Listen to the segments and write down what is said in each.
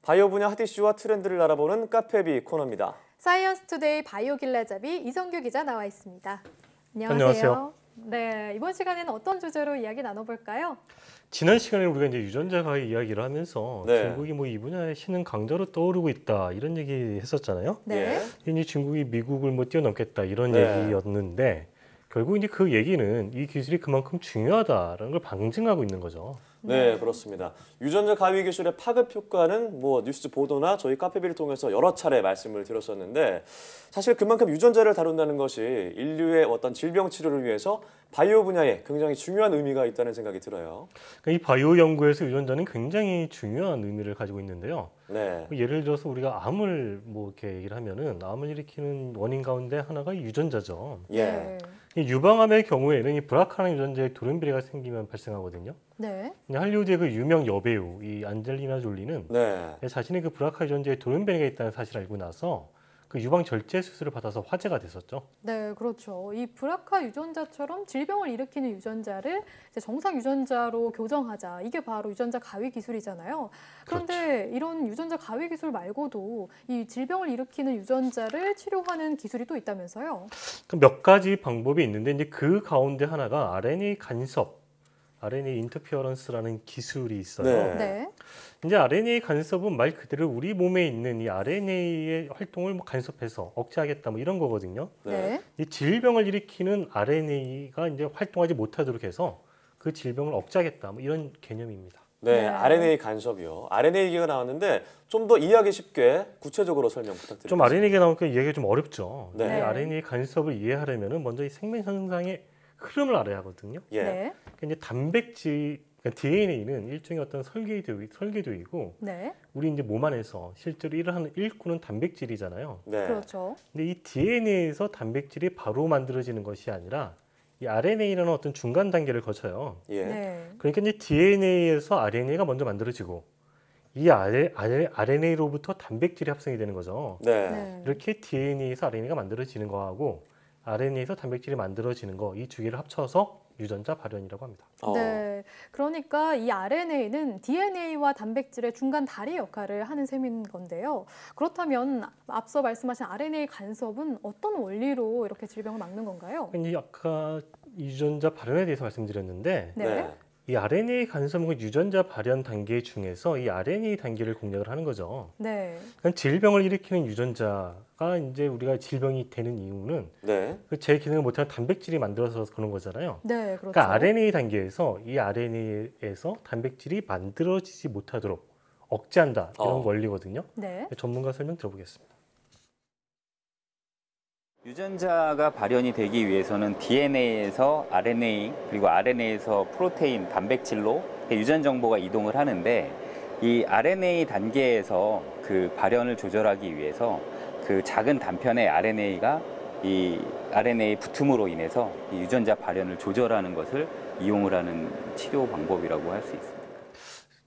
바이오 분야 핫 이슈와 트렌드를 알아보는 카페비 코너입니다. 사이언스 투데이 바이오 길라잡이 이성규 기자 나와 있습니다. 안녕하세요. 네, 이번 시간에는 어떤 주제로 이야기 나눠볼까요? 지난 시간에 우리가 이제 유전자 가위 이야기를 하면서 네. 중국이 뭐 이 분야에 신흥 강자로 떠오르고 있다 이런 얘기 했었잖아요. 네. 이제 중국이 미국을 뭐 뛰어넘겠다 이런 네. 얘기였는데 결국 이제 그 얘기는 이 기술이 그만큼 중요하다라는 걸 방증하고 있는 거죠. 네, 그렇습니다. 유전자 가위 기술의 파급 효과는 뭐 뉴스 보도나 저희 카페비를 통해서 여러 차례 말씀을 드렸었는데 사실 그만큼 유전자를 다룬다는 것이 인류의 어떤 질병 치료를 위해서 바이오 분야에 굉장히 중요한 의미가 있다는 생각이 들어요. 그러니까 이 바이오 연구에서 유전자는 굉장히 중요한 의미를 가지고 있는데요. 네. 예를 들어서 우리가 암을 뭐 이렇게 얘기를 하면은 암을 일으키는 원인 가운데 하나가 유전자죠. 예. 이 유방암의 경우에는 이 브라카라는 유전자에 돌연변이가 생기면 발생하거든요. 네. 할리우드의 그 유명 여배우 이 안젤리나 졸리는 네. 자신의 그 브라카 유전자에 돌연변이가 있다는 사실을 알고 나서 그 유방 절제 수술을 받아서 화제가 됐었죠. 네, 그렇죠. 이 브라카 유전자처럼 질병을 일으키는 유전자를 이제 정상 유전자로 교정하자. 이게 바로 유전자 가위 기술이잖아요. 그런데 이런 유전자 가위 기술 말고도 이 질병을 일으키는 유전자를 치료하는 기술이 또 있다면서요? 몇 가지 방법이 있는데 이제 그 가운데 하나가 RNA 간섭, RNA 인터피어런스라는 기술이 있어요. 네. 네. 이제 RNA 간섭은 말 그대로 우리 몸에 있는 이 RNA의 활동을 뭐 간섭해서 억제하겠다 뭐 이런 거거든요. 네. 이 질병을 일으키는 RNA가 이제 활동하지 못하도록 해서 그 질병을 억제하겠다 뭐 이런 개념입니다. 네, 네. RNA 간섭이요. RNA 얘기가 나왔는데 좀 더 이해하기 쉽게 구체적으로 설명 부탁드립니다. 좀 RNA 얘기가 나오니까 이해가 좀 어렵죠. 네. 이 RNA 간섭을 이해하려면 먼저 이 생명 현상의 흐름을 알아야 하거든요. 예. 네. 그러니까 이제 단백질, 그러니까 DNA는 일종의 어떤 설계도이고 네. 우리 이제 몸 안에서 실제로 일하는 일꾼은 단백질이잖아요. 네. 그렇죠. 근데 이 DNA에서 단백질이 바로 만들어지는 것이 아니라 이 RNA라는 어떤 중간 단계를 거쳐요. 예. 네. 그러니까 이제 DNA에서 RNA가 먼저 만들어지고 이 RNA로부터 단백질이 합성이 되는 거죠. 네. 네. 이렇게 DNA에서 RNA가 만들어지는 거하고 RNA에서 단백질이 만들어지는 거 이 두 개를 합쳐서 유전자 발현이라고 합니다. 네, 그러니까 이 RNA는 DNA와 단백질의 중간 다리 역할을 하는 셈인 건데요. 그렇다면 앞서 말씀하신 RNA 간섭은 어떤 원리로 이렇게 질병을 막는 건가요? 이제 아까 유전자 발현에 대해서 말씀드렸는데 네. 네. 이 RNA 간섭은 유전자 발현 단계 중에서 이 RNA 단계를 공략을 하는 거죠. 네. 그러니까 질병을 일으키는 유전자가 이제 우리가 질병이 되는 이유는 네. 그 제 기능을 못하는 단백질이 만들어서 그런 거잖아요. 네, 그렇죠. 그러니까 RNA 단계에서 이 RNA에서 단백질이 만들어지지 못하도록 억제한다 이런 원리거든요. 네. 전문가 설명 들어보겠습니다. 유전자가 발현이 되기 위해서는 DNA에서 RNA 그리고 RNA에서 프로테인, 단백질로 유전 정보가 이동을 하는데 이 RNA 단계에서 그 발현을 조절하기 위해서 그 작은 단편의 RNA가 이 RNA 붙음으로 인해서 이 유전자 발현을 조절하는 것을 이용을 하는 치료 방법이라고 할 수 있습니다.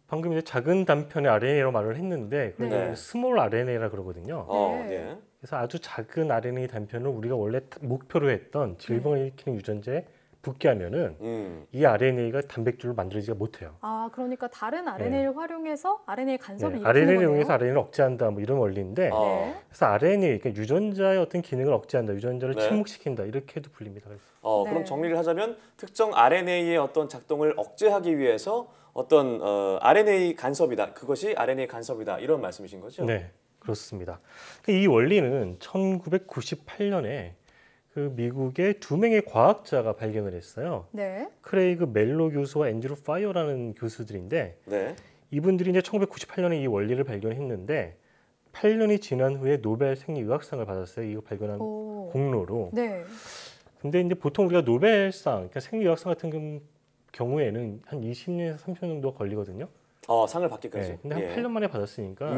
방금 이제 작은 단편의 RNA로 말을 했는데 그걸 네. 스몰 RNA라 그러거든요. 네. 네. 그래서 아주 작은 RNA 단편을 우리가 원래 목표로 했던 질병을 일으키는 유전자에 붙게 하면은 이 RNA가 단백질로 만들어지지가 못해요. 아, 그러니까 다른 RNA를 활용해서 RNA 간섭을 일으키는 RNA를 거네요. 이용해서 RNA를 억제한다 뭐 이런 원리인데 네. 그래서 RNA, 그러니까 유전자의 어떤 기능을 억제한다, 유전자를 네. 침묵시킨다 이렇게도 불립니다. 그래서. 네. 그럼 정리를 하자면 특정 RNA의 어떤 작동을 억제하기 위해서 어떤 RNA 간섭이다. 그것이 RNA 간섭이다. 이런 말씀이신 거죠? 네, 그렇습니다. 이 원리는 1998년에 그 미국의 두 명의 과학자가 발견을 했어요. 네. 크레이그 멜로 교수와 앤드루 파이어라는 교수들인데 네. 이분들이 이제 1998년에 이 원리를 발견했는데 8년이 지난 후에 노벨 생리의학상을 받았어요. 이거 발견한 오. 공로로. 네. 근데 이제 보통 우리가 노벨상, 그러니까 생리의학상 같은 경우에는 한 20년에서 30년 정도 걸리거든요. 상을 받기까지. 네, 근데 한 8년 만에 받았으니까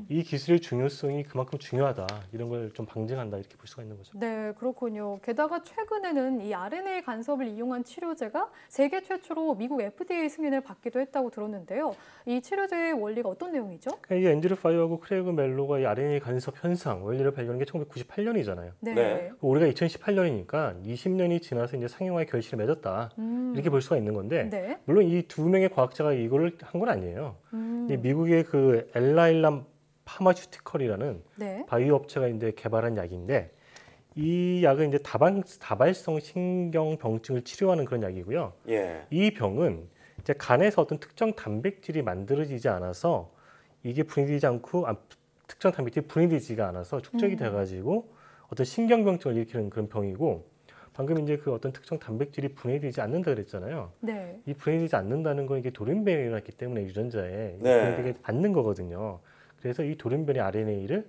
이 기술의 중요성이 그만큼 중요하다. 이런 걸 좀 방증한다. 이렇게 볼 수가 있는 거죠. 네, 그렇군요. 게다가 최근에는 이 RNA 간섭을 이용한 치료제가 세계 최초로 미국 FDA 승인을 받기도 했다고 들었는데요. 이 치료제의 원리가 어떤 내용이죠? 그러니까 이 앤드류 파이어하고 크레이그 멜로가 이 RNA 간섭 현상 원리를 발견한 게 1998년이잖아요. 네. 네. 올해가 2018년이니까 20년이 지나서 이제 상용화의 결실을 맺었다. 이렇게 볼 수가 있는 건데 네. 물론 이 두 명의 과학자가 이거를 한 건 아니에요. 병이에요. 이 미국의 그 엘라일람 파마슈티컬이라는 네. 바이오 업체가 이제 개발한 약인데 이 약은 이제 다발성 신경병증을 치료하는 그런 약이고요. 예. 이 병은 이제 간에서 어떤 특정 단백질이 만들어지지 않아서 이게 분해되지 않고 특정 단백질이 분해되지가 않아서 축적이 돼가지고 어떤 신경병증을 일으키는 그런 병이고 방금 이제 그 어떤 특정 단백질이 분해되지 않는다 그랬잖아요. 네. 이 분해되지 않는다는 건 이게 돌연변이가 일어났기 때문에 유전자에 네. 분해되지 않는 거거든요. 그래서 이 돌연변이 RNA를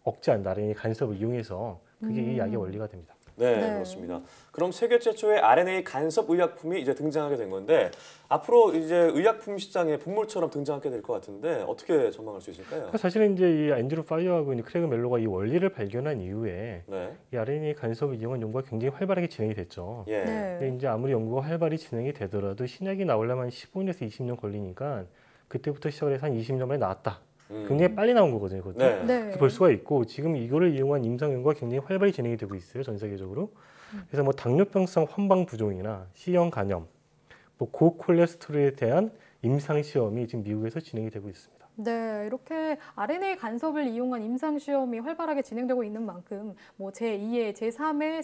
억제한다, RNA 간섭을 이용해서 그게 이 약의 원리가 됩니다. 네, 네. 그렇습니다. 그럼 세계 최초의 RNA 간섭 의약품이 이제 등장하게 된 건데 앞으로 이제 의약품 시장에 분물처럼 등장하게 될 것 같은데 어떻게 전망할 수 있을까요? 사실은 이제 이 앤드루 파이어하고 이 크레그 멜로가 이 원리를 발견한 이후에 네. 이 RNA 간섭을 이용한 연구가 굉장히 활발하게 진행이 됐죠. 예. 네. 근데 이제 아무리 연구가 활발히 진행이 되더라도 신약이 나오려면 15년에서 20년 걸리니까 그때부터 시작을 해서 한 20년 만에 나왔다. 굉장히 빨리 나온 거거든요. 그것도. 네. 네. 이렇게 볼 수가 있고 지금 이거를 이용한 임상 연구가 굉장히 활발히 진행이 되고 있어요. 전 세계적으로. 그래서 뭐 당뇨병성 환방 부종이나 C형 간염, 뭐 고콜레스테롤에 대한 임상 시험이 지금 미국에서 진행이 되고 있습니다. 네, 이렇게 RNA 간섭을 이용한 임상 시험이 활발하게 진행되고 있는 만큼 뭐 제2의, 제3의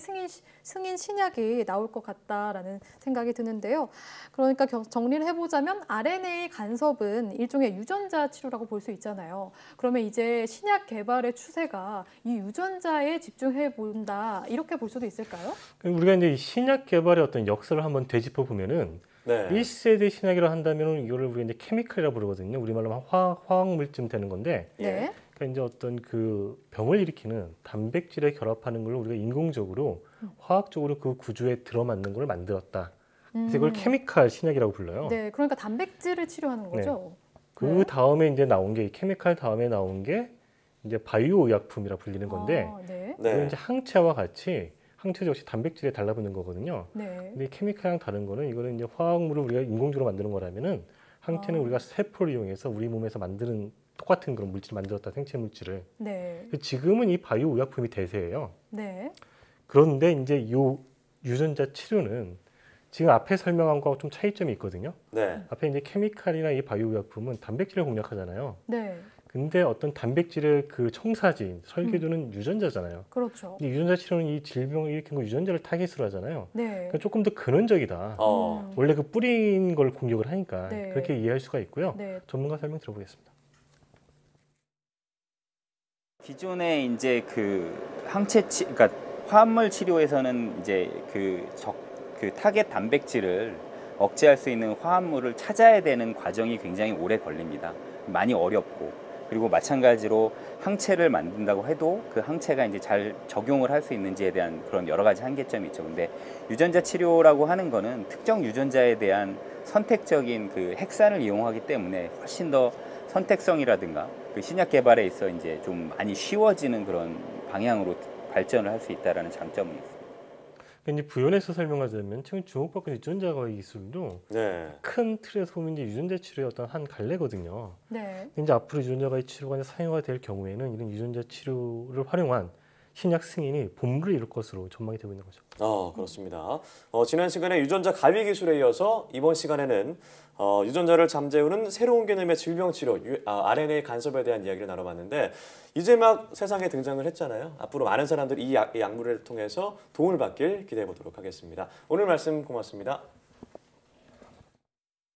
승인 신약이 나올 것 같다라는 생각이 드는데요. 그러니까 정리를 해보자면 RNA 간섭은 일종의 유전자 치료라고 볼 수 있잖아요. 그러면 이제 신약 개발의 추세가 이 유전자에 집중해 본다 이렇게 볼 수도 있을까요? 우리가 이제 이 신약 개발의 어떤 역사를 한번 되짚어 보면은 네. 1세대 신약이라 한다면 이거를 우리가 이제 케미칼이라고 부르거든요. 우리말로 하면 화학 물질 되는 건데 네. 그러니까 이제 어떤 그 병을 일으키는 단백질에 결합하는 걸 우리가 인공적으로 화학적으로 그 구조에 들어맞는 걸 만들었다. 그래서 이걸 케미칼 신약이라고 불러요. 네, 그러니까 단백질을 치료하는 거죠. 그 다음에 이제 나온 게 이 케미칼 다음에 나온 게 이제 바이오 의약품이라 불리는 건데 아, 네. 이건 네. 이제 항체와 같이 항체도 역시 단백질에 달라붙는 거거든요. 네. 근데 케미칼이랑 다른 거는 이거는 이제 화학물을 우리가 인공적으로 만드는 거라면은 항체는 우리가 세포를 이용해서 우리 몸에서 만드는 똑같은 그런 물질을 만들었다, 생체 물질을. 네. 지금은 이 바이오 의약품이 대세예요. 네. 그런데 이제 요 유전자 치료는 지금 앞에 설명한 거하고 좀 차이점이 있거든요. 네. 앞에 이제 케미칼이나 이 바이오 의약품은 단백질을 공략하잖아요. 네. 근데 어떤 단백질의 그 청사진, 설계도는 유전자잖아요. 그렇죠. 이 유전자 치료는 이 질병을 일으킨 거 유전자를 타깃으로 하잖아요. 네. 그러니까 조금 더 근원적이다. 원래 그 뿌린 걸 공격을 하니까 네. 그렇게 이해할 수가 있고요. 네. 전문가 설명 들어보겠습니다. 기존에 이제 그 그러니까 화합물 치료에서는 이제 그 타겟 단백질을 억제할 수 있는 화합물을 찾아야 되는 과정이 굉장히 오래 걸립니다. 많이 어렵고 그리고 마찬가지로 항체를 만든다고 해도 그 항체가 이제 잘 적용을 할 수 있는지에 대한 그런 여러 가지 한계점이 있죠. 근데 유전자 치료라고 하는 거는 특정 유전자에 대한 선택적인 그 핵산을 이용하기 때문에 훨씬 더 선택성이라든가 그 신약 개발에 있어 이제 좀 많이 쉬워지는 그런 방향으로 발전을 할 수 있다라는 장점이 있습니다. 이제 부연해서 설명하자면 지금 주목받고 있는 유전자 거의 기술도 네. 큰 틀에서 보면 이제 유전자 치료의 어떤 한 갈래거든요. 네. 이제 앞으로 유전자 거의 치료가 사용화 될 경우에는 이런 유전자 치료를 활용한 신약 승인이 본물을 이룰 것으로 전망이 되고 있는 거죠. 그렇습니다. 지난 시간에 유전자 가위 기술에 이어서 이번 시간에는 유전자를 잠재우는 새로운 개념의 질병 치료, RNA 간섭에 대한 이야기를 나눠봤는데 이제 막 세상에 등장을 했잖아요. 앞으로 많은 사람들이 이 약물을 통해서 도움을 받길 기대해 보도록 하겠습니다. 오늘 말씀 고맙습니다.